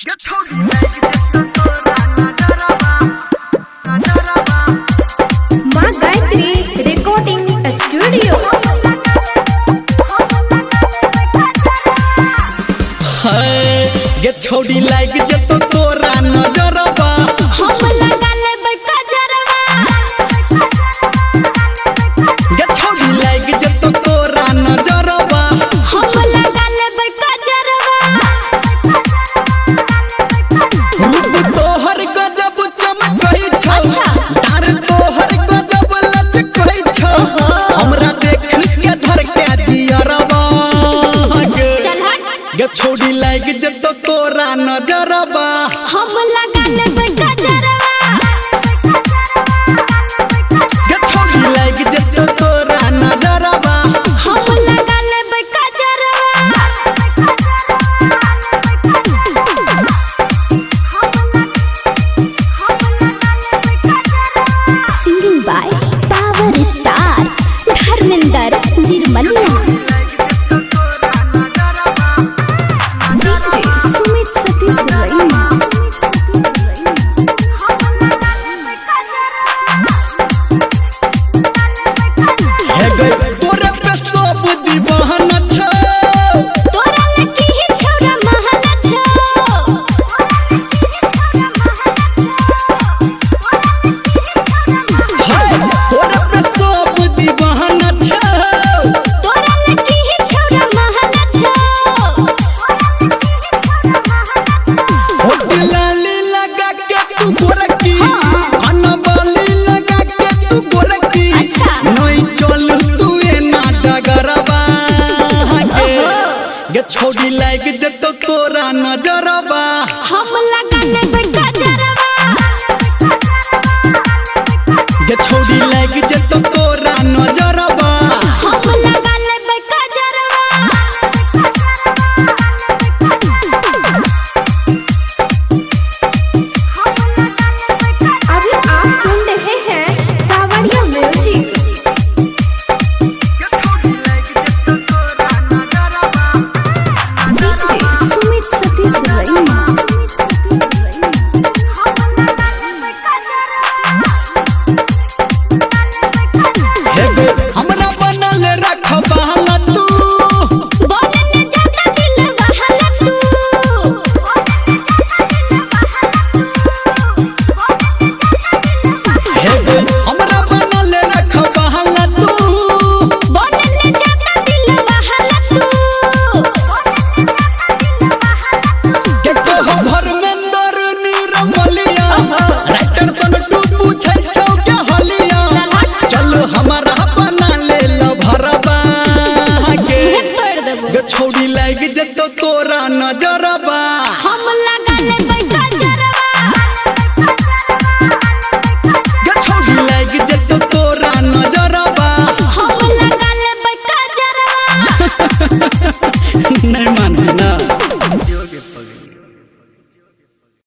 माँ Gayatri recording studio. गे छोड़ी लाइक जतो तोरा नजरबा हम लगा लेबै कजरवा। गे छोड़ी लाइक जतो तोरा नजरबा हम लगा लेबै कजरवा। रूप तोहर गजब चमकै छौ, अच्छा। डार तोहर गजब लचकै छौ, हमरा देख के धर के जियरबा चल हट। गे छोड़ी लाइक जतो तोरा नजरबा हम लगा लेबै कजरवा। गे छोड़ी लाइक जतो तोरा नजरबा हम लगा लेबै कजरवा। Singing by power star Dharmendra Nirmaliya. DJ Sumit Satish